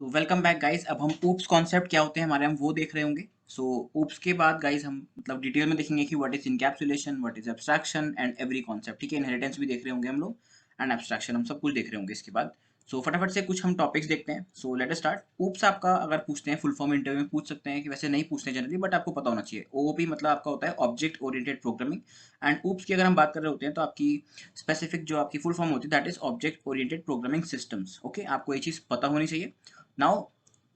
तो welcome back guys. अब हम ऊप्स कॉन्सेप्ट क्या होते हैं हमारे, हम वो देख रहे होंगे। सो ऊप्स के बाद गाइस हम मतलब डिटेल में देखेंगे कि what is encapsulation, what is abstraction and every concept. ठीक है, इनहेरिटेंस भी देख रहे होंगे हम लोग एंड एब्स्ट्रैक्शन हम सब कुछ देख रहे होंगे इसके बाद। सो फटाफट से कुछ हम टॉपिक्स देखते हैं। So let us start. Oops आपका अगर पूछते हैं फुल फॉर्म इंटरव्यू में पूछ सकते हैं, कि वैसे नहीं पूछते जनरली बट आपको पता होना चाहिए। ओओपी मतलब आपका होता है object oriented programming. And oops की अगर हम बात कर रहे होते हैं तो आपकी स्पेसिफिक जो आपकी फुल फॉर्म होती है that is object oriented programming systems. Okay, आपको ये चीज़ पता होनी चाहिए। Now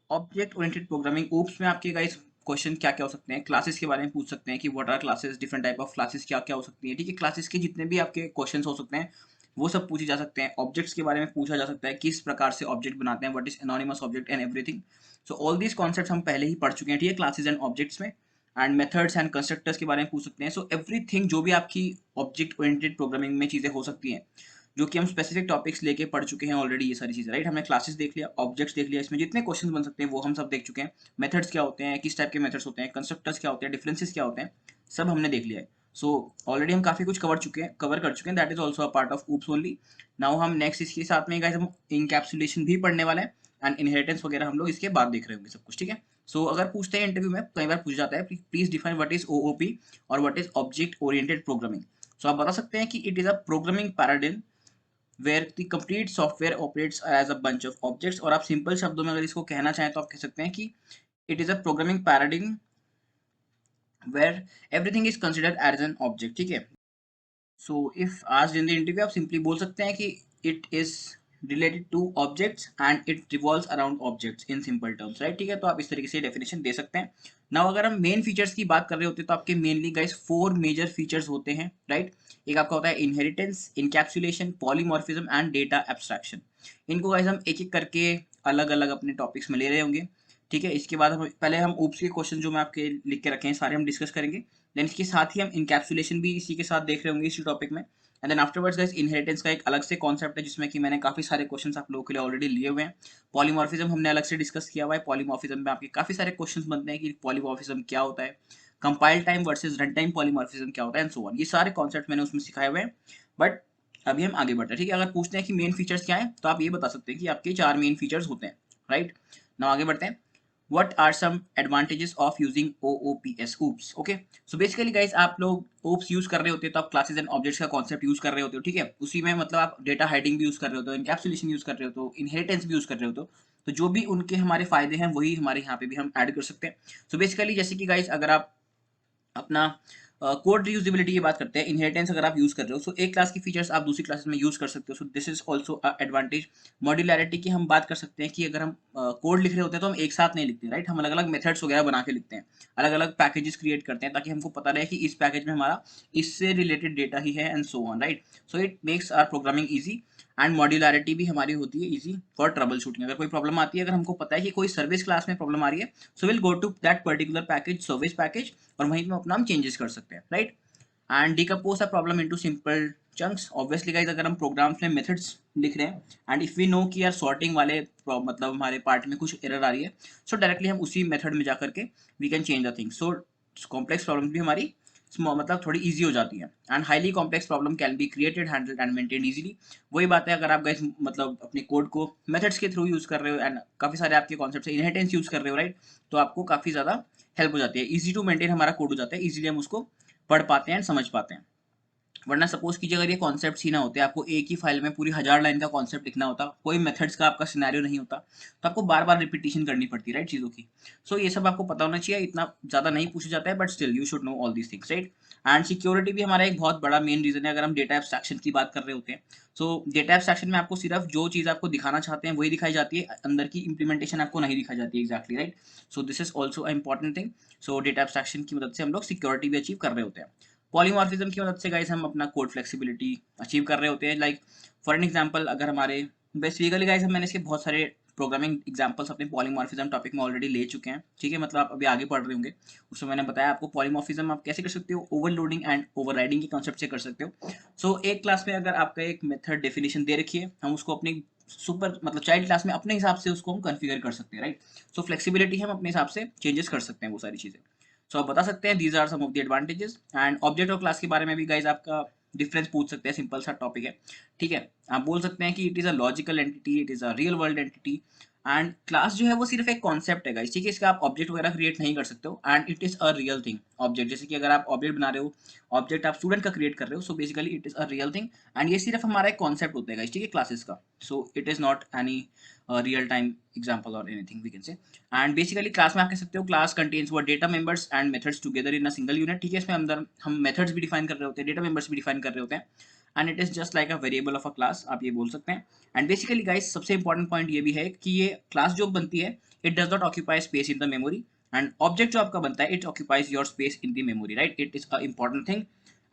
object oriented programming oops में आपके गाइस क्वेश्चन क्या क्या हो सकते हैं। क्लासेस के बारे में पूछ सकते हैं कि what are classes, different type of classes क्या क्या हो सकती है। ठीक है, क्लासेस के जितने भी आपके क्वेश्चन हो सकते हैं वो सब पूछे जा सकते हैं। ऑब्जेक्ट्स के बारे में पूछा जा सकता है, किस प्रकार से ऑब्जेक्ट बनाते हैं, what is anonymous object and everything. So all these concepts हम पहले ही पढ़ चुके हैं। ठीक है, क्लासेस एंड ऑब्जेक्ट्स में। एंड मेथड्स एंड कंस्ट्रक्टर्स के बारे में पूछ सकते हैं। सो एवरीथिंग जो भी आपकी ऑब्जेक्ट ओरिएंटेड प्रोग्रामिंग में चीजें हो सकती हैं, जो कि हम स्पेसिफिक टॉपिक्स लेके पढ़ चुके हैं ऑलरेडी, ये सारी चीज़ें राइट। हमने क्लासेस देख लिया, ऑब्जेक्ट्स देख लिया, इसमें जितने क्वेश्चन बन सकते हैं वो हम सब देख चुके हैं। मेथड्स क्या होते हैं, किस टाइप के मेथड्स होते हैं, कंस्ट्रक्टर्स क्या होते हैं, डिफरेंसेस क्या होते हैं, सब हमने देख लिया है। सो ऑलरेडी हम काफ़ी कुछ कवर कर चुके हैं। That is also a part of oops only. Now हम नेक्स्ट इसके साथ में गाइस हम इनकैप्सुलेशन भी पढ़ने वाले हैं एंड इनहेरिटेंस वगैरह हम लोग इसके बाद देख रहे होंगे सब कुछ। ठीक है, सो अगर पूछते हैं इंटरव्यू में कई बार पूछ जाता है, please define what is OOP और what is object oriented programming. So आप बता सकते हैं कि it is a programming paradigm where the complete software operates as a bunch of objects। और आप सिंपल शब्दों में अगर इसको कहना चाहें तो आप कह सकते हैं कि it is a programming paradigm where everything is considered as an object। ठीक है, सो इफ आज इन द इंटरव्यू आप सिंपली बोल सकते हैं कि it is related two objects and it revolves around objects in simple terms right. ठीक है, तो आप इस तरीके से डेफिनेशन दे सकते हैं। नाउ अगर हम मेन फीचर्स की बात कर रहे होते हैं तो आपके मेनली गाइस 4 मेजर फीचर्स होते हैं राइट। एक आपका होता है inheritance, encapsulation, polymorphism and data abstraction. इनको गाइस हम एक एक करके अलग अलग अपने टॉपिक्स में ले रहे होंगे। ठीक है, इसके बाद हम पहले हम ऊप्स के क्वेश्चन जो मैं आपके लिख के रखे हैं सारे हम डिस्कस करेंगे। देन इसके साथ ही हम इनकैप्सुलेशन भी इसी के साथ देख रहे होंगे इसी टॉपिक में। And then afterwards guys inheritance का एक अलग से कॉन्सेप्ट है जिसमें कि मैंने काफी सारे क्वेश्चंस आप लोगों के लिए ऑलरेडी लिए हुए हैं। पॉलीमॉर्फिज्म हमने अलग से डिस्कस किया हुआ है। पॉलीमॉर्फिज्म में आपके काफी सारे क्वेश्चंस बनते हैं कि पॉलीमॉर्फिज्म क्या होता है, compile time versus run time polymorphism क्या होता है एंड सो ऑन। ये सारे कॉन्सेप्ट मैंने उसमें सिखाए हुए हैं। बट अभी हम आगे बढ़ते हैं। ठीक है, अगर पूछते हैं कि मेन फीचर्स क्या है तो आप ये बता सकते हैं कि आपके 4 मेन फीचर्स होते हैं राइट। ना आगे बढ़ते हैं। What are some advantages of using OOPS oops? Okay, so basically guys आप लोग oops यूज कर रहे होते हो तो आप क्लासेस एंड ऑब्जेक्ट्स का कॉन्सेप्ट यूज कर रहे होते हो। ठीक है, उसी में मतलब आप डेटा हाइडिंग भी यूज कर रहे होते हो, इनकैप्सुलेशन यूज कर रहे हो, इनहेरिटेंस भी यूज कर रहे हो। तो जो भी उनके हमारे फायदे हैं वही हमारे यहाँ पे भी हम ऐड कर सकते हैं। सो बेसिकली जैसे कि गाइस अगर आप अपना कोड रीयूजेबिलिटी की बात करते हैं, इनहेरिटेंस अगर आप यूज कर रहे हो सो एक क्लास की फीचर्स आप दूसरी क्लासेस में यूज कर सकते हो। सो this is also a advantage. Modularity की हम बात कर सकते हैं कि अगर हम कोड लिख रहे होते हैं तो हम एक साथ नहीं लिखते राइट, हम अलग अलग मेथड्स वगैरह बना के लिखते हैं, अलग अलग पैकेजेस क्रिएट करते हैं ताकि हमको पता रहे कि इस पैकेज में हमारा इससे रिलेटेड डेटा ही है and so on right. So it makes our programming easy. And modularity भी हमारी होती है इजी फॉर ट्रबल शूटिंग। अगर कोई प्रॉब्लम आती है, अगर हमको पता है कि कोई सर्विस क्लास में प्रॉब्लम आ रही है, so will go to that particular package, service package, और वहीं पे अपना हम चेंजेस कर सकते हैं right. And decompose a problem into simple chunks. Obviously guys अगर हम प्रोग्राम्स में मेथड्स लिख रहे हैं एंड इफ वी नो कि यार सॉर्टिंग वाले मतलब हमारे पार्ट में कुछ एरर आ रही है, सो डायरेक्टली हम उसी मेथड में जा करके we can change the things. So complex problem भी हमारी मतलब थोड़ी इजी हो जाती है। And highly complex problem can be created, handled and maintained easily. वही बात है, अगर आप गाइस मतलब अपने कोड को मेथड्स के थ्रू यूज कर रहे हो एंड काफी सारे आपके कॉन्सेप्ट इनहेरिटेंस यूज कर रहे हो राइट, तो आपको काफी ज्यादा हेल्प हो जाती है, इजी टू मेंटेन हमारा कोड हो जाता है, इजीली हम उसको पढ़ पाते हैं एंड समझ पाते हैं। वरना सपोज कीजिए अगर ये कॉन्सेप्ट ही ना होते, आपको एक ही फाइल में पूरी 1000 लाइन का कॉन्सेप्ट लिखना होता, कोई मेथड्स का आपका सिनेरियो नहीं होता, तो आपको बार बार रिपीटेशन करनी पड़ती है राइट चीज़ों की। सो ये सब आपको पता होना चाहिए, इतना ज़्यादा नहीं पूछा जाता है but still you should know all these things right. And security भी हमारा एक बहुत बड़ा मेन रीजन है अगर हम डेटा एब्स्ट्रैक्शन की बात कर रहे होते हैं। सो डेटा एब्स्ट्रैक्शन में आपको सिर्फ जो चीज़ आपको दिखाना चाहते हैं वही दिखाई जाती है, अंदर की इंप्लीमेंटेशन आपको नहीं दिखाई जाती है exactly right. So this is also a important thing. So data abstraction की मदद से हम लोग सिक्योरिटी भी अचीव कर रहे होते हैं। पॉलीमॉर्फिज्म की मदद से गाइस हम अपना कोड फ्लेक्सिबिलिटी अचीव कर रहे होते हैं। लाइक फॉर एन एग्जांपल अगर हमारे बेसिकली गाइस मैंने इसके बहुत सारे प्रोग्रामिंग एग्जांपल्स अपने पॉलीमॉर्फिज्म टॉपिक में ऑलरेडी ले चुके हैं। ठीक है, मतलब आप अभी आगे पढ़ रहे होंगे, उसमें मैंने बताया आपको पॉलीमॉर्फिज्म आप कैसे कर सकते हो, ओवरलोडिंग एंड ओवरराइडिंग के कॉन्सेप्ट से कर सकते हो। सो एक क्लास में अगर आपका एक मेथड डेफिनेशन दे रखी है, हम उसको अपनी सुपर मतलब चाइल्ड क्लास में अपने हिसाब से उसको हम कॉन्फ़िगर कर सकते हैं राइट। सो फ्लेक्सिबिलिटी हम अपने हिसाब से चेंजेस कर सकते हैं वो सारी चीज़ें। सो आप बता सकते हैं these are some of the advantages. And object और क्लास के बारे में भी गाइज आपका डिफरेंस पूछ सकते हैं, सिंपल सा टॉपिक है। ठीक है, आप बोल सकते हैं कि it is a logical entity, it is a real world entity and class जो है वो सिर्फ एक कॉन्सेप्ट है गाइस, ठीक है, इसका आप ऑब्जेक्ट वगैरह क्रिएट नहीं कर सकते हो, and it is a real thing. Object जैसे कि अगर आप ऑब्जेक्ट बना रहे हो, ऑब्जेक्ट आप स्टूडेंट का क्रिएट कर रहे हो, सो basically it is a real thing, and ये सिर्फ हमारा एक कॉन्सेप्ट होता है गाइस, ठीक है, क्लासेस का। So it is not any real time example और anything we can say. And basically class में आप कह सकते हो क्लास कंटेन्स वो data members and methods together in a single unit, ठीक है, इसमें अंदर हम मेथड्स भी डिफाइन कर रहे होते हैं, डेटा मेंबर्स भी डिफाइन कर रहे होते हैं, and it is just like a variable of a class, आप ये बोल सकते हैं। एंड बेसिकली गाइस सबसे इंपॉर्टेंट पॉइंट ये भी है कि ये क्लास जो बनती है, it does not occupy space in the memory, and object जो आपका बनता है, it occupies your space in the memory, right, it is a important thing.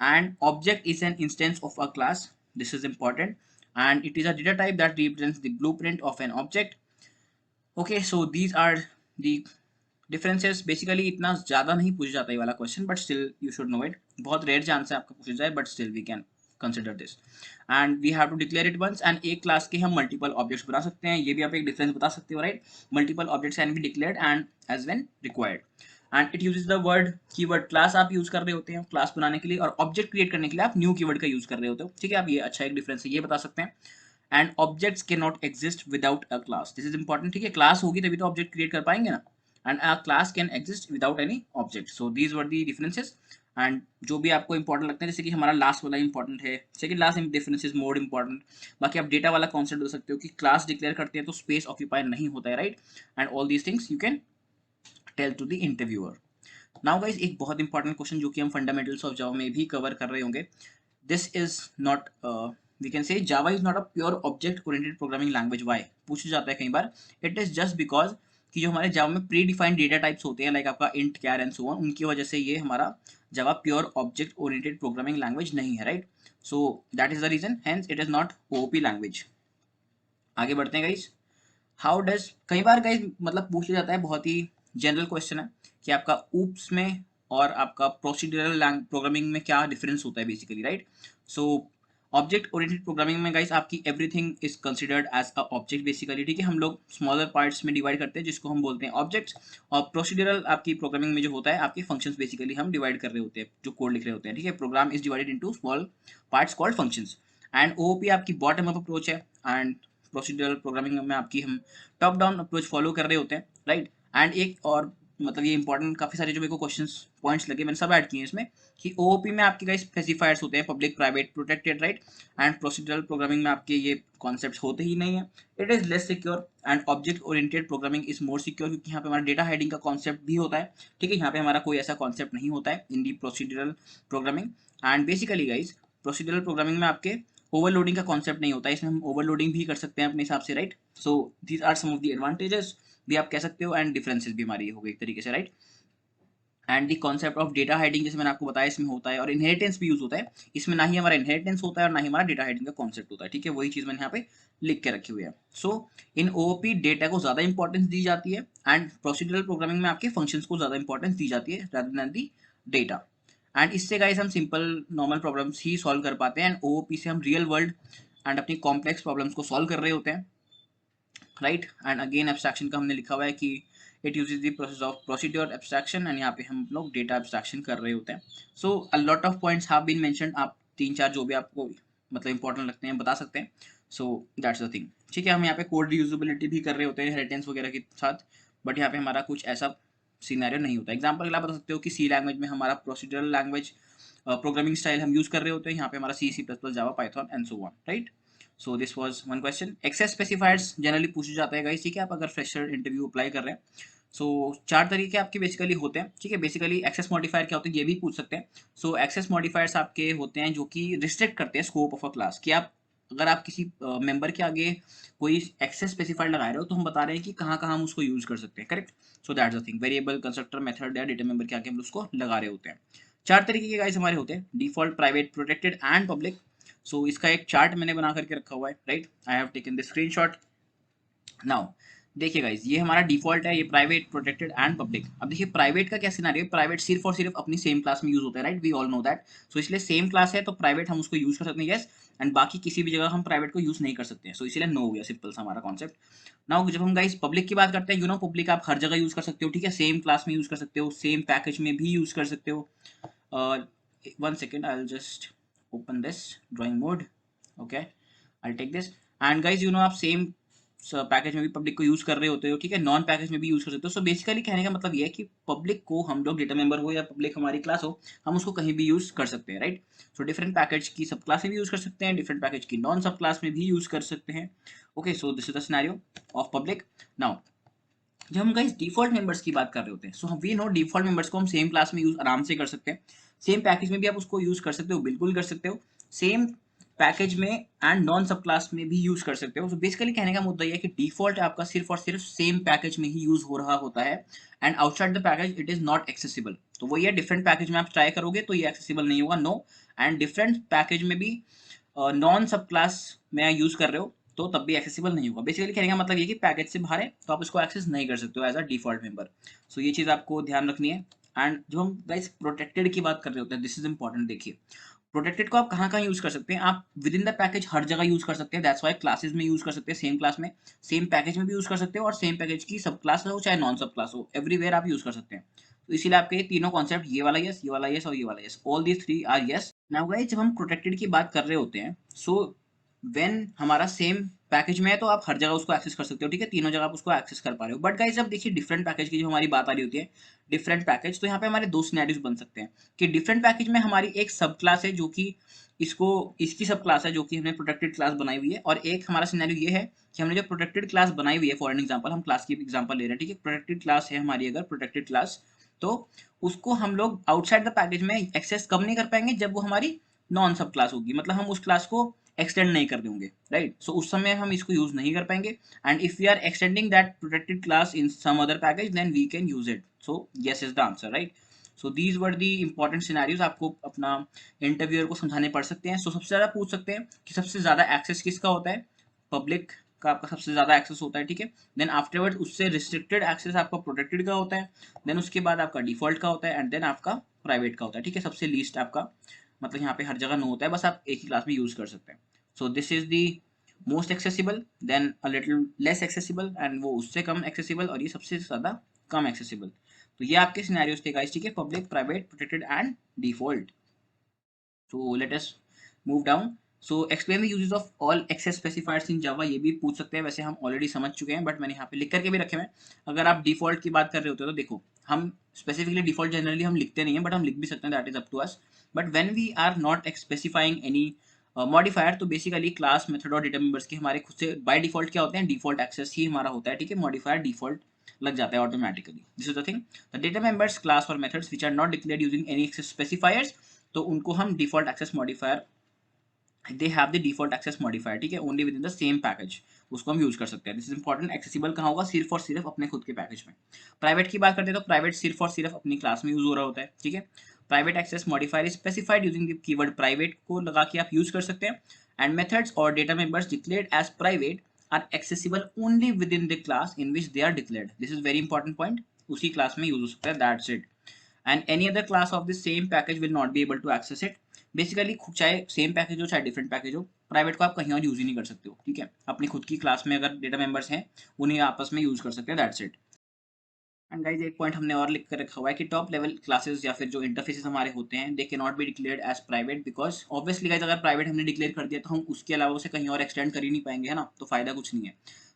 And object is an instance of a class, this is important, and it is a data type that represents the blueprint of an object. Okay, so these are the differences. Basically इतना ज़्यादा नहीं पूछा जाता ये वाला question, but still you should know it, बहुत rare chance है आपका पूछा जाए, but still we can consider this, and we have to declare it once. And एक क्लास के हम मल्टीपल ऑब्जेक्ट्स बना सकते हैं, ये भी आप एक डिफरेंस बता सकते हो, right, multiple objects can be declared and as when required, and it uses the word keyword. Class आप यूज कर रहे होते हैं क्लास बनाने के लिए, और ऑब्जेक्ट क्रिएट करने के लिए आप न्यू कीवर्ड का यूज कर रहे होते हो, ठीक है, आप ये अच्छा एक डिफरेंस है, ये बता सकते हैं। And objects can not exist without a class, this is important, ठीक है, क्लास होगी तभी तो ऑब्जेक्ट क्रिएट कर पाएंगे ना, and a class can exist without any object, so these were the differences. And जो भी आपको इंपॉर्टेंट लगता है, जैसे कि हमारा लास्ट वाला इंपॉर्टेंट है, second last difference is more important. बाकी आप डेटा वाला कॉन्सेप्ट दे सकते हो कि क्लास डिक्लेयर करते हैं तो स्पेस ऑक्यूपाई नहीं होता है, right, and all these things you can tell to the interviewer. Now guys एक बहुत इंपॉर्टेंट क्वेश्चन जो कि हम फंडामेंटल्स ऑफ जावा में भी कवर कर रहे होंगे, this is not we can say java is not a pure object oriented programming language, why पूछा जाता है कई बार, it is just because कि जो हमारे जावा में प्री डिफाइंड डेटा टाइप्स होते हैं लाइक आपका int char and so on, उनकी वजह से ये हमारा Java pure object oriented programming language नहीं है, right, so that is the reason, hence it is not OOP language. आगे बढ़ते हैं गाइस, हाउ डज, कई बार गाइस मतलब पूछा जाता है, बहुत ही जनरल क्वेश्चन है कि आपका ऊप्स में और आपका प्रोसीड्यूरल प्रोग्रामिंग में क्या डिफरेंस होता है basically, right, so object oriented programming में गाइस आपकी everything is considered as a object basically, ठीक है, हम लोग स्मॉलर पार्ट्स में डिवाइड करते हैं जिसको हम बोलते हैं ऑब्जेक्ट्स, और प्रोसीड्यूरल आपकी प्रोग्रामिंग में जो होता है आपके फंक्शंस बेसिकली हम डिवाइड कर रहे होते हैं, जो कोड लिख रहे होते हैं, ठीक है, program is divided into small parts called functions. And OOP आपकी बॉटम अप अप्रोच है, एंड प्रोसीड्यूरल प्रोग्रामिंग में आपकी हम टॉप डाउन अप्रोच फॉलो कर रहे होते हैं, राइट, एंड एक और मतलब ये इंपॉर्टेंट काफी सारे जो मेरे को क्वेश्चंस पॉइंट्स लगे मैंने सब ऐड किए हैं इसमें, कि ओओपी में आपके गाइस स्पेसिफायर्स होते हैं public private protected, right, and procedural programming में आपके ये कॉन्सेप्ट्स होते ही नहीं है, it is less secure, and object oriented programming is more secure, क्योंकि यहाँ पे हमारा डेटा हाइडिंग का कॉन्सेप्ट भी होता है, ठीक है, यहाँ पे हमारा कोई ऐसा कॉन्सेप्ट नहीं होता है in the procedural programming. And basically guys procedural programming में आपके ओवरलोडिंग का कॉन्सेप्ट नहीं होता है, इसमें हम ओवरलोडिंग भी कर सकते हैं अपने हिसाब से, right, so these are some of the advantages भी आप कह सकते हो, एंड डिफरेंसेस भी हमारी हो गई एक तरीके से, right, and the concept of data hiding जैसे मैंने आपको बताया इसमें होता है, और इनहेरिटेंस भी यूज होता है इसमें, ना ही हमारा इनहेरिटेंस होता है और ना ही हमारा डेटा हाइडिंग का कॉन्सेप्ट होता है, ठीक है, वही चीज मैंने यहाँ पे लिख के रखी हुई है। सो इन ओओपी डेटा को ज्यादा इंपॉर्टेंस दी जाती है, एंड प्रोसीड्यूरल प्रोग्रामिंग में आपके फंक्शंस को ज्यादा इंपॉर्टेंस दी जाती है rather than the data, and इससे गाइस हम सिंपल नॉर्मल प्रॉब्लम्स ही सॉल्व कर पाते हैं, एंड ओओपी से हम रियल वर्ल्ड एंड अपनी कॉम्प्लेक्स प्रॉब्लम्स को सॉल्व कर रहे होते हैं, राइट, एंड अगेन एब्स्ट्रैक्शन का हमने लिखा हुआ है कि it uses the process of procedure abstraction, and यहाँ पे हम लोग डेटा एब्स्ट्रैक्शन कर रहे होते हैं। So a lot of points have been mentioned, आप तीन चार जो भी आपको मतलब इंपॉर्टेंट लगते हैं बता सकते हैं, सो दैट्स द थिंग, ठीक है, हम यहाँ पे कोड रीयूजेबिलिटी भी कर रहे होते हैं इनहेरिटेंस वगैरह के साथ, बट यहाँ पे हमारा कुछ ऐसा सिनेरियो नहीं होता। एग्जाम्पल के लिए आप बता सकते हो कि सी लैंग्वेज में हमारा प्रोसीड्यूरल लैंग्वेज प्रोग्रामिंग स्टाइल हम यूज कर रहे होते हैं, यहाँ पे हमारा C C plus plus Java Python and so on, right, so this was one question. Access specifiers generally पूछा जाता है गाइस, ठीक है, आप अगर फ्रेशर इंटरव्यू अप्लाई कर रहे हैं, सो चार तरीके आपके बेसिकली होते हैं, ठीक है, बेसिकली एक्सेस मॉडिफायर क्या होते हैं ये भी पूछ सकते हैं। सो एक्सेस मॉडिफायर्स आपके होते हैं जो कि रिस्ट्रिक्ट करते हैं स्कोप ऑफ अ क्लास, कि आप अगर आप किसी मेंबर के आगे कोई एक्सेस स्पेसिफायर लगा रहे हो तो हम बता रहे हैं कि कहाँ कहाँ हम उसको यूज कर सकते हैं, correct, so that's the thing, variable constructor method या डेटा मेंबर के आगे हम उसको लगा रहे होते हैं। चार तरीके के गाइस हमारे होते हैं, default, private, protected and public. So इसका एक चार्ट मैंने बना करके रखा हुआ है, right, I have taken the screenshot. Now देखिए गाइस ये हमारा डिफॉल्ट है, ये प्राइवेट, प्रोटेक्टेड एंड पब्लिक। अब देखिए प्राइवेट का क्या सिनेरियो है, प्राइवेट सिर्फ और सिर्फ अपनी सेम क्लास में यूज होता है, right, we all know that, so इसलिए सेम क्लास है तो प्राइवेट हम उसको यूज कर सकते हैं, यस, एंड बाकी किसी भी जगह हम प्राइवेट को यूज नहीं कर सकते हैं, सो इसलिए नो हो गया, सिंपल सा हमारा कॉन्सेप्ट। नाउ जब हम गाइस पब्लिक की बात करते हैं, यू नो पब्लिक आप हर जगह यूज कर सकते हो, ठीक है, सेम क्लास में यूज कर सकते हो, सेम पैकेज में भी यूज कर सकते हो। One second, I will just open this drawing mode, okay, I take this, and guys you know आप सेम पैकेज में भी पब्लिक को यूज कर रहे होते हो, ठीक है, नॉन पैकेज में भी यूज कर सकते हो। सो बेसिकली कहने का मतलब ये है कि पब्लिक को हम लोग डेटा मेंबर हो या पब्लिक हमारी क्लास हो, हम उसको कहीं भी यूज कर सकते हैं, राइट। सो डिफरेंट पैकेज की सब क्लास में भी यूज कर सकते हैं, डिफरेंट पैकेज की नॉन सब क्लास में भी यूज कर सकते हैं। Okay, so this is the scenario of public. Now जब हम गाइस डिफॉल्ट मेंबर्स की बात कर रहे होते हैं, so we know default members को हम सेम क्लास में यूज आराम से कर सकते हैं, सेम पैकेज में भी आप उसको यूज कर सकते हो, बिल्कुल कर सकते हो, सेम पैकेज में एंड नॉन सब क्लास में भी यूज कर सकते हो। तो बेसिकली कहने का मुद्दा ये है कि डिफॉल्ट आपका सिर्फ और सिर्फ सेम पैकेज में ही यूज हो रहा होता है and outside the package it is not accessible. तो वो ये डिफरेंट पैकेज में आप ट्राई करोगे तो ये एक्सेसिबल नहीं होगा, नो। एंड डिफरेंट पैकेज में भी नॉन सब क्लास में यूज कर रहे हो तो तब भी एक्सेसिबल नहीं होगा। बेसिकली कहने का मतलब ये कि पैकेज से बाहर है तो आप इसको एक्सेस नहीं कर सकते हो एज अ डिफॉल्ट मेंबर। सो ये चीज आपको ध्यान रखनी है। एंड जब हम गाइस प्रोटेक्टेड की बात कर रहे होते हैं, दिस इज इंपॉर्टेंट। देखिए प्रोटेक्टेड को आप कहाँ यूज कर सकते हैं, आप विद इन द पैकेज हर जगह यूज कर सकते हैं, दैट्स वाई क्लासेस में यूज कर सकते हैं, सेम क्लास में, सेम पैकेज में भी यूज कर सकते हो, और सेम पैकेज की सब क्लास हो चाहे नॉन सब क्लास हो, एवरीवेयर आप यूज कर सकते हैं। तो इसीलिए आपके ये तीनों कॉन्सेप्ट, ये वाला यस, ये वाला यस और ये वाला yes, all these three are yes. Now guys जब हम प्रोटेक्टेड की बात कर रहे होते हैं, सो व्हेन हमारा सेम पैकेज में है तो आप हर जगह उसको एक्सेस कर सकते हो, ठीक है, तीनों जगह आप उसको एक्सेस कर पा रहे हो। बट गाइस जब देखिए डिफरेंट पैकेज की जो हमारी बात आ रही होती है, डिफरेंट पैकेज, तो यहाँ पे हमारे दो सिनेरियोज बन सकते हैं कि डिफरेंट पैकेज में हमारी एक सब क्लास है जो कि इसको इसकी सब क्लास है जो कि हमने प्रोटेक्टेड क्लास बनाई हुई है, और एक हमारा सिनेरियो ये है कि हमने जो प्रोटेक्टेड क्लास बनाई हुई है, फॉर एन एग्जांपल हम क्लास की एग्जांपल ले रहे हैं, ठीक है, प्रोटेक्टेड क्लास है हमारी, अगर प्रोटेक्टेड क्लास, तो उसको हम लोग आउटसाइड द पैकेज में एक्सेस कब नहीं कर पाएंगे, जब वो हमारी नॉन सब क्लास होगी, मतलब हम उस क्लास को एक्सटेंड नहीं कर देंगे, राइट। सो उस समय हम इसको यूज नहीं कर पाएंगे। And if we are extending that protected class in some other package then we can use it. So yes is the answer, right. So these were the important scenarios, आपको अपना interviewer को समझाने पड़ सकते हैं। सो सबसे ज्यादा पूछ सकते हैं कि सबसे ज्यादा एक्सेस किसका होता है, पब्लिक का आपका सबसे ज्यादा एक्सेस होता है, ठीक है। देन आफ्टरवर्ड उससे रिस्ट्रिक्टेड एक्सेस आपका प्रोटेक्टेड का होता है, देन उसके बाद आपका डिफॉल्ट का होता है, एंड देन आपका प्राइवेट का होता है, ठीक है। सबसे लीस्ट आपका, मतलब यहाँ पे हर जगह नो होता है, बस आप एक ही क्लास में यूज कर सकते हैं। So this is the most accessible, then a little less accessible, and वो उससे कम एक्सेसिबल, और ये सबसे ज्यादा कम एक्सेसिबल। तो ये आपके सिनेरियोज थे गाइस, ठीक है, public, private, protected and default. So let us move down. So explain the uses of all access specifiers in Java, ये भी पूछ सकते हैं, वैसे हम ऑलरेडी समझ चुके हैं बट मैंने यहाँ पे लिख करके भी रखे हुए हैं। अगर आप डिफॉल्ट की बात कर रहे होते हो तो देखो, हम स्पेसिफिकली डिफॉल्ट जनरली हम लिखते नहीं है, बट हम लिख भी सकते हैं, that is up to us. But when we are not specifying any modifier, तो बेसिकली क्लास मेथड और डेटा मेंबर्स के हमारे खुद से बाय डिफॉल्ट क्या होते हैं, डिफॉल्ट एक्सेस ही हमारा होता है, ठीक है, मॉडिफायर डिफॉल्ट लग जाता है automatically. This is the thing, the data members class और methods which are not declared using any access specifiers, तो उनको हम default access modifier, they have the default access modifier, ठीक है, only within the same package, उसको हम use कर सकते हैं। This is important. एक्सेसिबल कहाँ होगा, सिर्फ और सिर्फ अपने खुद के पैकेज में। प्राइवेट की बात करते हैं तो प्राइवेट सिर्फ और सिर्फ अपनी क्लास में यूज हो रहा होता है, ठीक है। Private access modifier specified using the keyword private को लगा के आप यूज कर सकते हैं। एंड मेथड्स और data members declared as private are accessible only within the class in which they are declared. This is very important point, उसी class में यूज हो सकता है, that's it. And any other class of the same package will not be able to access it. Basically चाहे same package हो चाहे different package हो, private को आप कहीं और यूज ही नहीं कर सकते हो, ठीक है। अपनी खुद की क्लास में अगर डेटा मेंबर्स हैं उन्हें आपस में यूज कर सकते हैं, दैट्स इट। एंड गाइस एक पॉइंट हमने और लिख कर रखा हुआ है कि टॉप लेवल क्लासेस या फिर जो इंटरफेसेस हमारे होते हैं, they can not be declared as private, because obviously guys अगर प्राइवेट हमने डिक्लेयर कर दिया तो हम उसके अलावा उसे कहीं और एक्सटेंड कर ही नहीं पाएंगे, है ना, तो फायदा कुछ नहीं है।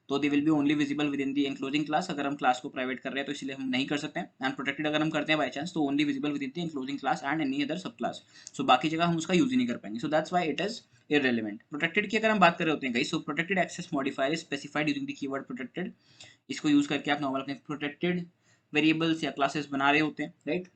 तो they will be only visible within the enclosing class, अगर हम क्लास को प्राइवेट कर रहे हैं तो इसलिए हम नहीं कर सकते हैं। एंड प्रोटेक्टेड अगर हम करते हैं बाई चांस तो only visible within the enclosing class and any other subclass. So बाकी जगह हम उसका यूज ही नहीं कर पाएंगे, so that's why it is irrelevant। Protected की अगर हम बात कर रहे होते हैं guys, so protected access modifier is specified using the keyword protected, इसको यूज करके आप नॉर्मल अपने प्रोटेक्टेड वेरिएबल्स या क्लासेस बना रहे होते हैं, राइट।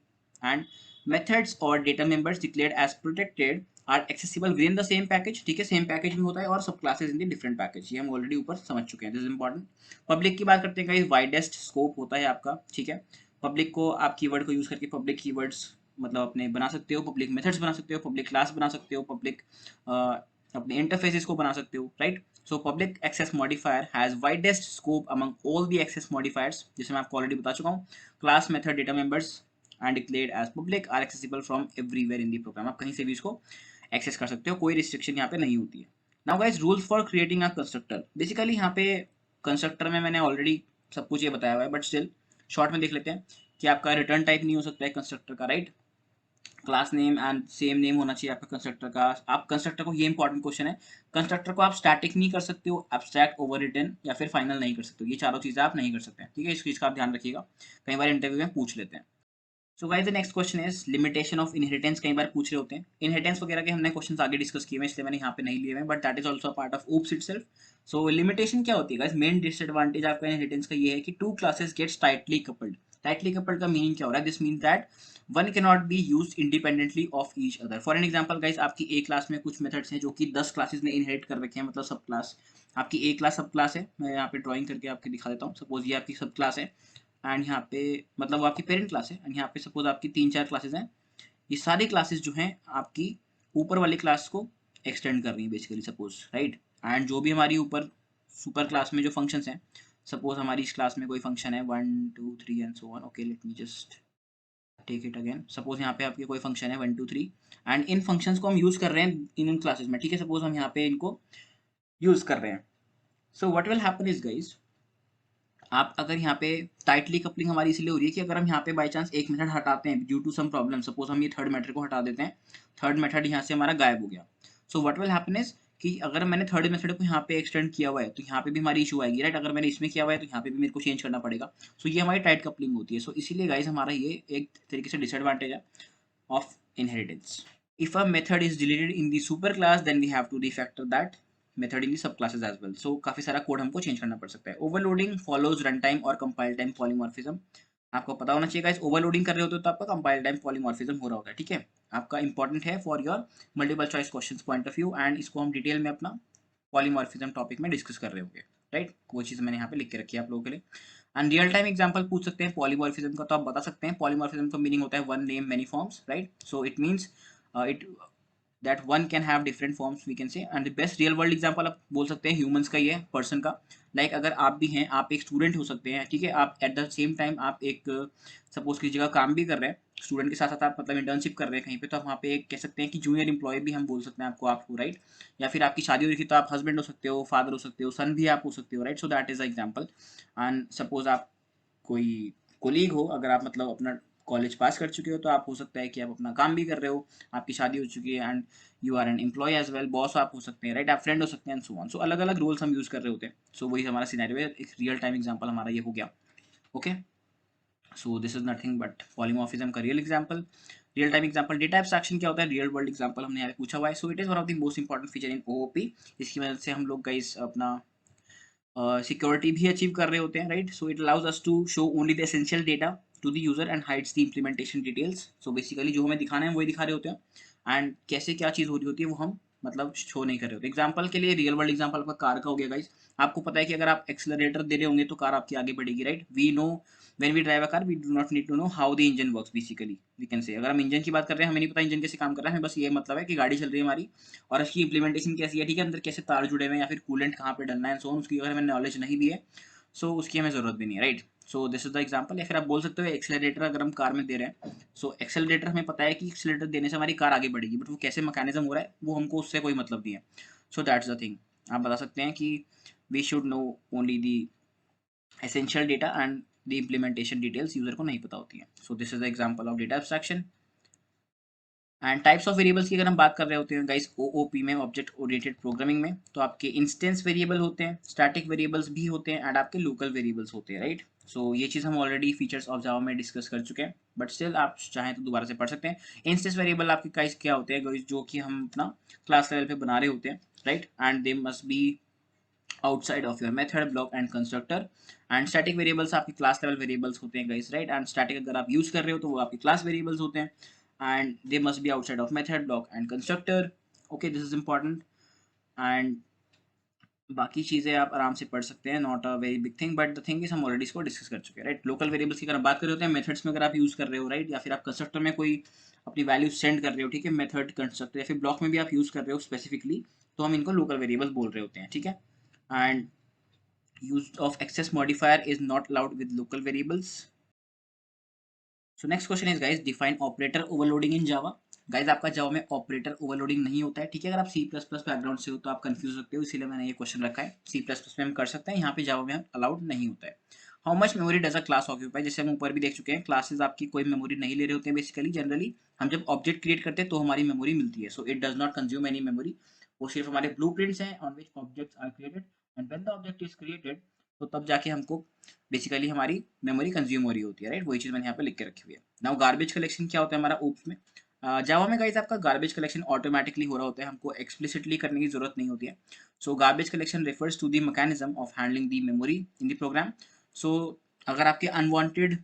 एंड मेथड्स और data members declared as protected are accessible within the same package, ठीक है, सेम पैकेज में होता है, और subclasses in the different package, ये हम ऑलरेडी ऊपर समझ चुके हैं, दिस इज इंपॉर्टेंट। पब्लिक की बात करते हैं गाइस, वाइडेस्ट स्कोप होता है आपका, ठीक है। पब्लिक को आप कीवर्ड को यूज करके पब्लिक कीवर्ड्स मतलब अपने बना सकते हो, पब्लिक मेथड्स बना सकते हो, पब्लिक क्लास बना सकते हो, पब्लिक अपने इंटरफेसेस को बना सकते हो, right. So public access modifier has widest scope among all the access modifiers, जैसे मैं आपको ऑलरेडी बता चुका हूँ। Class method data members and declared as public are accessible from everywhere in the program, आप कहीं से भी इसको एक्सेस कर सकते हो, कोई रिस्ट्रिक्शन यहाँ पे नहीं होती है। Now guys rules for creating a constructor, basically यहाँ पे कंस्ट्रक्टर में मैंने ऑलरेडी सब कुछ ये बताया हुआ है, बट स्टिल शॉर्ट में देख लेते हैं कि आपका रिटर्न टाइप नहीं हो सकता है कंस्ट्रक्टर का, right. Class name and same name होना चाहिए आपका कंस्ट्रक्टर का। आप कंस्ट्रक्टर को, ये इंपॉर्टेंट क्वेश्चन है, कंस्ट्रक्टर को आप स्टैटिक नहीं कर सकते हो, एब्स्ट्रैक्ट, ओवर रिटन या फिर फाइनल नहीं कर सकते हो, ये चारों चीज़ें आप नहीं कर सकते हैं, ठीक है, इस चीज़ का आप ध्यान रखिएगा, कई बार इंटरव्यू में पूछ लेते हैं। So guys the next question is limitation of inheritance, कई बार पूछ रहे होते हैं। इनहेरिटेंस वगैरह के हमने क्वेश्चंस आगे डिस्कस किए हैं, इसलिए मैंने यहाँ पे नहीं लिए हैं, but that is also part of oops itself. So limitation क्या होती है गाइस? मेन डिसएडवांटेज आपका इनहेरिटेंस का ये है कि two classes gets tightly coupled. Tightly coupled का मीनिंग क्या हो रहा है? This mean that one can not be use independently of each other. For an example guys, आपकी ए क्लास में कुछ मेथड्स हैं जो कि 10 क्लासेस ने इनहेरिट कर रखे हैं, मतलब सब क्लास। आपकी ए क्लास सब क्लास है, मैं यहाँ पे ड्राइंग करके आपको दिखा देता हूँ। सपोज ये आपकी सब क्लास है एंड यहाँ पे मतलब वो आपकी पेरेंट क्लास है, एंड यहाँ पे सपोज आपकी 3-4 क्लासेस हैं। ये सारी क्लासेस जो हैं आपकी ऊपर वाली क्लास को एक्सटेंड कर रही हैं बेसिकली, सपोज, राइट। एंड जो भी हमारी ऊपर सुपर क्लास में जो फंक्शंस हैं, सपोज हमारी इस क्लास में कोई फंक्शन है 1 2 3 and so on. Okay, let me just take it again. Suppose यहाँ पे आपके कोई फंक्शन है 1 2 3 एंड इन फंक्शंस को हम यूज कर रहे हैं इन क्लासेस में, ठीक है। सपोज हम यहाँ पे इनको यूज कर रहे हैं। So what will happen is guys, आप अगर यहाँ पे टाइटली कपलिंग हमारी इसलिए हो रही है कि अगर हम यहाँ पे बाई चांस एक मेथड हटाते हैं due to some problem, suppose हम ये थर्ड मेथड को हटा देते हैं, थर्ड मेथड यहाँ से हमारा गायब हो गया। So what will happen is कि अगर मैंने थर्ड मेथड को यहाँ पे एक्सटेंड किया हुआ है तो यहाँ पे भी हमारी इशू आएगी, राइट। अगर मैंने इसमें किया हुआ है तो यहाँ पे भी मेरे को चेंज करना पड़ेगा। सो ये हमारी टाइट कपलिंग होती है। सो इसीलिए गाइज हमारा ये एक तरीके से डिसएडवांटेज है of inheritance. If a method is deleted in the super class, then we have to refactor that method in the sub classes as well. So काफी सारा कोड हमको चेंज करना पड़ सकता है। ओवरलोडिंग फॉलोज रन टाइम और compile time polymorphism. आपको पता होना चाहिए गाइस, ओवरलोडिंग कर रहे होते हो तो आपका कंपाइल टाइम पॉलीमॉर्फिज्म हो रहा होता है, ठीक है। आपका इंपॉर्टेंट है for your multiple choice questions point of view, and इसको हम डिटेल में अपना पॉलीमॉर्फिज्म टॉपिक में डिस्कस कर रहे होंगे, राइट। वो चीज़ मैंने यहाँ पे लिख के रखी है आप लोगों के लिए। एंड रियल टाइम एग्जांपल पूछ सकते हैं पॉलीमॉर्फिज्म का, तो आप बता सकते हैं पॉलीमॉर्फिज्म का मीनिंग होता है one name many forms, right. So it means it that one can have different forms we can say, and the best real world example आप बोल सकते हैं ह्यूमंस का ही है, पर्सन का। लाइक अगर आप भी हैं, आप एक स्टूडेंट हो सकते हैं, ठीक है, आप एट द सेम टाइम आप एक सपोज की जगह काम भी कर रहे हैं, स्टूडेंट के साथ साथ आप मतलब इंटर्नशिप कर रहे हैं कहीं पे, तो आप वहाँ पे एक कह सकते हैं कि जूनियर एम्प्लॉय भी हम बोल सकते हैं आपको, राइट। या फिर आपकी शादी हो रही थी तो आप हस्बैंड हो सकते हो, फादर हो सकते हो, सन भी आप हो सकते हो, right. So that is a example. And suppose आप कोई कोलीग हो, अगर आप मतलब अपना कॉलेज पास कर चुके हो तो आप हो सकता है कि आप अपना काम भी कर रहे हो, आपकी शादी हो चुकी है, and you are an employ as well, boss आप हो सकते हैं, राइट, आप फ्रेंड हो सकते हैं, एंड सो ऑन। सो अलग अलग रोल्स हम यूज कर रहे होते हैं। सो वही हमारा सिनेरियो है, एक रियल टाइम एग्जांपल हमारा ये हो गया। Okay, so this is nothing but polymorphism का real example. Real time example data abstraction क्या होता है, रियल वर्ल्ड एग्जांपल हमने यहाँ पे पूछा हुआ है। So it is one of the most important feature in OOP. इसकी वजह से हम लोग गाइस अपना सिक्योरिटी भी अचीव कर रहे होते हैं, right. So it allows us to show only the essential data to the user and hides the implementation details. So basically जो हमें दिखाना है वही दिखा रहे होते हैं, एंड कैसे क्या चीज़ हो रही होती है वो हम मतलब शो नहीं कर रहे होते। एग्जाम्पल के लिए रियल वर्ल्ड एग्जाम्पल आपका कार का हो गया गाइस। आपको पता है कि अगर आप एक्सेलरेटर दे रहे होंगे तो कार आपकी आगे बढ़ेगी, right. We know when we drive a car we do not need to know how the engine works, basically we can say. अगर हम इंजन की बात कर रहे हैं, हमें नहीं पता इंजन कैसे काम कर रहा है, हमें बस ये मतलब है कि गाड़ी चल रही है हमारी और उसकी इंप्लीमेंटेशन कैसी है, ठीक है, अंदर कैसे तार जुड़े हुए हैं या फिर कूलेंट कहाँ पे डलना है, सो उसकी अगर हमें नॉलेज नहीं भी है, सो उसकी हमें ज़रूरत भी नहीं है, right. So this is the example. या फिर आप बोल सकते हो एक्सेलरेटर अगर हम कार में दे रहे हैं, सो एक्सेलरेटर हमें पता है कि एक्सेलरेटर देने से हमारी कार आगे बढ़ेगी, बट वो कैसे मैकेनिज्म हो रहा है वो हमको उससे कोई मतलब नहीं है। So that's the thing. आप बता सकते हैं कि we should know only the essential data and the implementation details user को नहीं पता होती है। So this is the example of data abstraction. And types of variables की अगर हम बात कर रहे होते हैं गाइस ओओपी में, ऑब्जेक्ट ओरिएंटेड प्रोग्रामिंग में, तो आपके इंस्टेंस वेरिएबल होते हैं, स्टैटिक वेरिएबल्स भी होते हैं, एंड आपके लोकल वेरिएबल्स होते हैं, राइट। सो ये चीज़ हम ऑलरेडी फीचर्स ऑफ जावा में डिस्कस कर चुके हैं, बट स्टिल आप चाहें तो दोबारा से पढ़ सकते हैं। इंस्टेंस वेरिएबल आपके गाइस क्या होते हैं गाइस, जो कि हम अपना क्लास लेवल पे बना रहे होते हैं, right, and they must be outside of your method block and constructor। And static variables आपकी क्लास लेवल वेरिएबल्स होते हैं गाइस, राइट। एंड स्टैटिक अगर आप यूज कर रहे हो तो वो आपकी क्लास वेरिएबल्स होते हैं, and they must be outside of method block and constructor. Okay, this is important. And बाकी चीज़ें आप आराम से पढ़ सकते हैं, not a very big thing, but the thing is हम ऑलरेडी इसको डिस्कस कर चुके हैं, राइट। लोकल वेरिएबल्स की अगर बात कर रहे होते हैं, मेथड्स में अगर आप यूज कर रहे हो, राइट, या फिर आप कंस्ट्रक्टर में कोई अपनी वैल्यू सेंड कर रहे हो, ठीक है, मेथड कंस्ट्रक्टर या फिर ब्लॉक में भी आप यूज कर रहे हो स्पेसिफिकली, तो हम इनको लोकल वेरिएबल्स बोल रहे होते हैं, ठीक है। And use of access modifier is not allowed with local variables। So next question is guys, define operator overloading in Java। Guys आपका जावा में ऑपरेटर ओवरलोडिंग नहीं होता है, ठीक है। अगर आप सी प्लस प्लस बैकग्राउंड से हो तो आप कंफ्यूज सकते हो, इसीलिए मैंने ये क्वेश्चन रखा है। सी प्लस प्लस में हम कर सकते हैं, यहाँ पे जावा में अलाउड नहीं होता है। How much memory does a class occupy, जैसे हम ऊपर भी देख चुके हैं क्लासेस आपकी कोई मेमोरी नहीं ले रहे होते हैं बेसिकली जनरली। हम जब ऑब्जेक्ट क्रिएट करते हैं तो हमारी मेमोरी मिलती है, so it does not consume any memory. वो सिर्फ हमारे ब्लूप्रिंट्स हैं on which objects are created, and when the object is created तो तब जाके हमको बेसिकली हमारी मेमोरी कंज्यूम हो रही होती है, राइट। वही चीज़ मैंने यहाँ पे लिख के रखी हुई है। नाउ गार्बेज कलेक्शन क्या होता है हमारा ओप्स में। जावा में गाइस आपका गार्बेज कलेक्शन ऑटोमेटिकली हो रहा होता है, हमको एक्सप्लिसिटली करने की जरूरत नहीं होती है। So garbage collection refers to the mechanism of handling the memory in the program. So अगर आपके अनवांटेड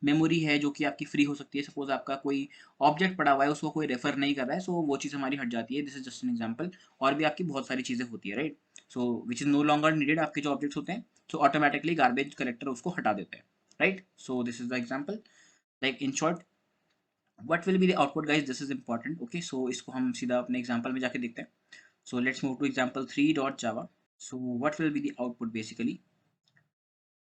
मेमोरी है जो कि आपकी फ्री हो सकती है, सपोज आपका कोई ऑब्जेक्ट पड़ा हुआ है उसको कोई रेफर नहीं कर रहा है, सो वो चीज़ हमारी हट जाती है। This is just an example. और भी आपकी बहुत सारी चीज़ें होती है, right. So which is no longer needed, आपके जो ऑब्जेक्ट्स होते हैं सो ऑटोमेटिकली गार्बेज कलेक्टर उसको हटा देते हैं, right. So this is the example. Like in short what will be the output guys, this is important, okay। so इसको हम सीधा अपने एग्जांपल में जाके देखते हैं। so let's move to example 3.java। so what will be the output basically।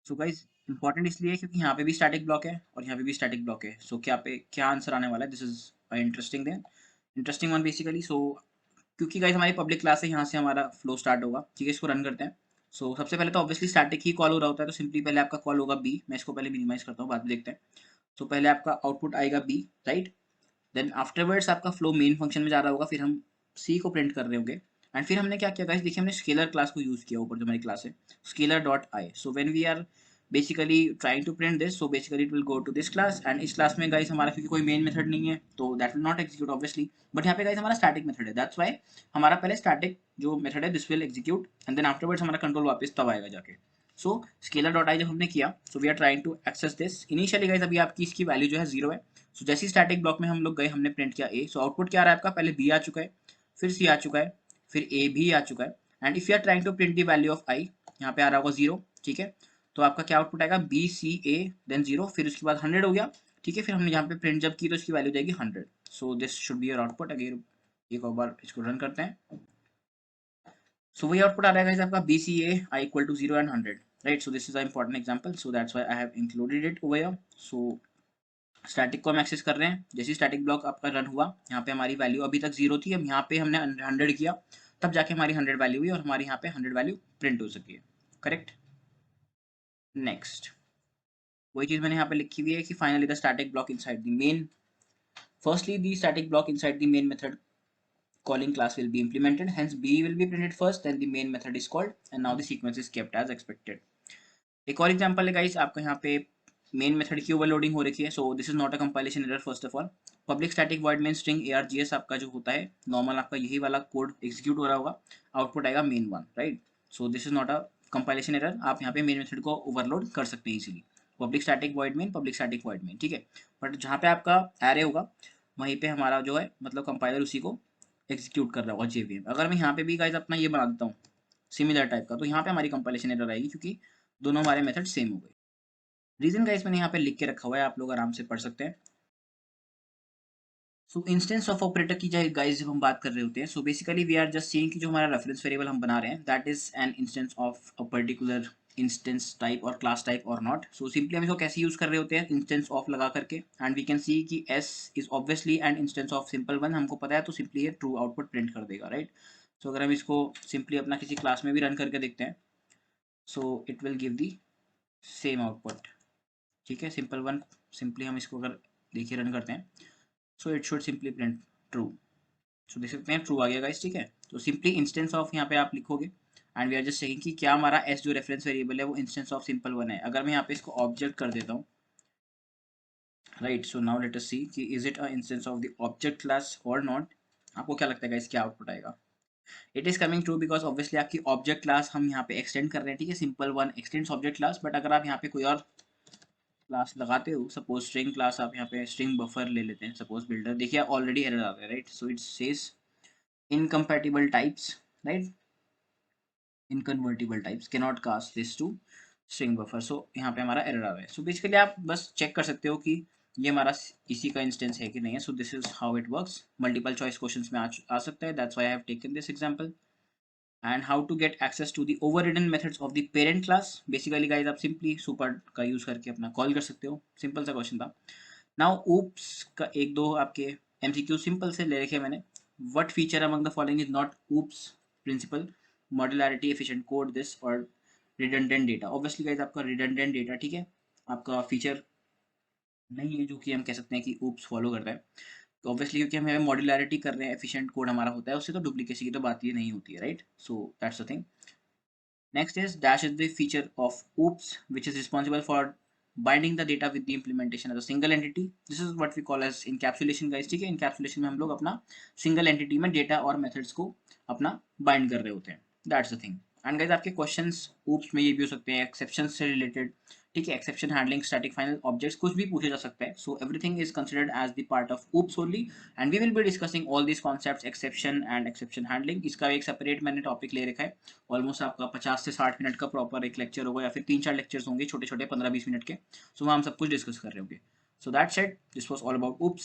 so guys important इसलिए है क्योंकि यहाँ पे भी स्टैटिक ब्लॉक है और यहाँ पे भी स्टैटिक ब्लॉक है। so क्या आंसर आने वाला है, this is interesting interesting one basically. So क्योंकि गाइस हमारी पब्लिक क्लास है, यहाँ से हमारा फ्लो स्टार्ट होगा, ठीक है। इसको रन करते हैं। सो सबसे पहले तो ऑब्वियसली स्टैटिक ही कॉल हो रहा होता है, तो सिंपली पहले आपका कॉल होगा बी। मैं इसको पहले मिनिमाइज करता हूँ, बाद में देखते हैं। सो पहले आपका आउटपुट आएगा बी, राइट। देन आफ्टरवर्ड्स आपका फ्लो मेन फंक्शन में जा रहा होगा, फिर हम सी को प्रिंट कर रहे होंगे। एंड फिर हमने क्या किया गाइस, देखिए हमने स्केलर क्लास को यूज किया ऊपर जो हमारी क्लास है, scaler dot I. So when we are basically trying to print this, so basically it will go to this class. And इस क्लास में गाइस हमारा क्योंकि कोई मेन मेथड नहीं है तो that will not execute obviously, but यहाँ पे गाइस हमारा स्टैटिक मेथड है, दैट्स व्हाई हमारा पहले स्टैटिक जो मेथड है this will execute, and then afterwards हमारा कंट्रोल वापस तब आएगा जाके। सो स्केलर डॉट आई जब हमने किया, so we are trying to access this. Initially guys अभी आपकी इसकी वैल्यू जो है 0 है। सो जैसे ही स्टैटिक ब्लॉक में हम लोग गए, हमने प्रिंट किया ए। सो आउटपुट क्या आ रहा है आपका, पहले बी आ चुका है, फिर सी आ चुका है, फिर ए भी आ चुका है। And if you are trying to print the value of I, यहाँ पे आ रहा होगा 0, ठीक है। तो आपका क्या आउटपुट आएगा, बी सी ए देन 0, फिर उसके बाद 100 हो गया, ठीक है। फिर हमने यहाँ पे प्रिंट जब की तो इसकी वैल्यू जाएगी 100। So this should be your output. अगर एक और बार इसको रन करते हैं, सो वही आउटपुट आ रहा है आपका B C A I equal to 0 and 100, right. So this is a important example, so that's why I have included it over here. सो स्टैटिक को हम एक्सेस कर रहे हैं, जैसे स्टैटिक ब्लॉक आपका रन हुआ, यहाँ पे हमारी वैल्यू अभी तक 0 थी, अब यहाँ पे हमने 100 किया, तब जाके हमारी 100 वैल्यू हुई और हमारी यहाँ पे 100 वैल्यू प्रिंट हो सकी है, करेक्ट। नेक्स्ट वही चीज मैंने यहाँ पे लिखी हुई है कि finally the static block inside the main, firstly the static block inside the main method calling class will be implemented, hence b will be printed first, then the main method is called, and now the sequence is kept as expected। एक और example है guys, आपका यहाँ पे main method की overloading हो रखी है। So this is not a compilation error first of all. Public static void main string args आपका जो होता है नॉर्मल, आपका यही वाला कोड एग्जीक्यूट हो रहा होगा, आउटपुट आएगा main one, right. So this is not a compilation error, आप यहाँ पे मेन मेथड को ओवरलोड कर सकते हैं easily. Public static void main, public static void main, ठीक है। बट जहाँ पे आपका एरे होगा वहीं पे हमारा जो है मतलब कंपाइलर उसी को एग्जीक्यूट कर रहा होगा जेवीएम। अगर मैं यहाँ पे भी गाइस अपना ये बना देता हूँ सिमिलर टाइप का, तो यहाँ पे हमारी कंपाइलेशन एरर आएगी क्योंकि दोनों हमारे मेथड सेम हो गए। रीजन गाइस मैंने यहाँ पे लिख के रखा हुआ है, आप लोग आराम से पढ़ सकते हैं। सो इंस्टेंस ऑफ ऑपरेटर की जाए गाइस जब हम बात कर रहे होते हैं, so basically we are just saying कि जो हमारा रेफरेंस वेरिएबल हम बना रहे हैं that is an instance of a particular instance type और क्लास टाइप और नॉट। सो सिंपली हम इसको कैसे यूज कर रहे होते हैं, इंस्टेंस ऑफ लगा करके, एंड वी कैन सी कि S is obviously N instance of simple one, हमको पता है, तो सिंपली ये ट्रू आउटपुट प्रिंट कर देगा, राइट। सो अगर हम इसको सिंपली अपना किसी क्लास में भी रन करके देखते हैं, so it will give the same output, ठीक है। सिंपल वन सिंपली हम इसको अगर देखिए रन करते हैं, so it should simply print true. So देख सकते हैं ट्रू आ गया गाइस, ठीक है। तो सिंपली इंस्टेंस ऑफ यहाँ पे आप लिखोगे, and we are just checking कि क्या हमारा एस जो रेफरेंस वेरिएबल है वो इंस्टेंस ऑफ सिंपल वन है। अगर मैं यहाँ पे इसको ऑब्जेक्ट कर देता हूँ, right. So now let us see कि is it a instance of the object class और नॉट। आपको क्या लगता है गाइस क्या आउटपुट आएगा। It is coming true because obviously आपकी ऑब्जेक्ट क्लास हम यहाँ पे एक्सटेंड कर रहे हैं, ठीक है। Simple one extends object class, but अगर आप यहाँ पे कोई और क्लास लगाते हो, सपोज स्ट्रिंग क्लास, आप यहाँ पे स्ट्रिंग बफर ले लेते हैं सपोज बिल्डर, देखिए ऑलरेडी एरर आ गया, right. So it says incompatible types, right, inconvertible types cannot cast this to string buffer. So यहाँ पे हमारा एरर आ रहा है। सो बेसिकली आप बस चेक कर सकते हो कि ये हमारा इसी का इंस्टेंस है कि नहीं है। So this is how it works. Multiple choice questions में आ सकता है, that's why I have taken this example. And how to get access to the overridden methods of the parent class, basically guys आप simply super का use करके अपना call कर सकते हो, सिंपल सा क्वेश्चन था। नाउ oops का एक दो आपके एमसीक्यू सिंपल से ले रखे मैंने। What feature among the following is not oops principle, modularity, efficient code, this और रिडंडेंट डेटा, ऑब्वियसली गाइस आपका रिडंडेंट डेटा, ठीक है, आपका फीचर नहीं है जो कि हम कह सकते हैं कि ऊप्स फॉलो कर रहा है, तो ऑब्वियसली क्योंकि हम मॉड्यूलरिटी कर रहे हैं, एफिशिएंट कोड हमारा होता है उससे, तो डुप्लीकेसी की तो बात ही नहीं होती है, right? So that's the thing. Next is dash is the feature of OOPS which is responsible for binding the data with the implementation as a single entity. This is what we call as encapsulation guys, ठीक है? encapsulation में हम लोग अपना single entity में data और methods को अपना bind कर रहे होते हैं. That's the thing. And guys आपके questions OOPS में ये भी हो सकते हैं exceptions से related, ठीक है, exception handling, static final objects, कुछ भी पूछे जा सकता है. So everything is considered as the part of OOPS only and we will be discussing all these concepts exception and exception handling. इसका एक separate मैंने topic ले रखा है, ऑलमोस्ट आपका 50 से 60 मिनट का प्रॉपर एक लेक्चर होगा या फिर 3-4 लेक्चर्स होंगे छोटे छोटे 15-20 मिनट के, सो वहाँ हम सब कुछ डिस्कस कर रहे होंगे. So that's it, this was all about oops.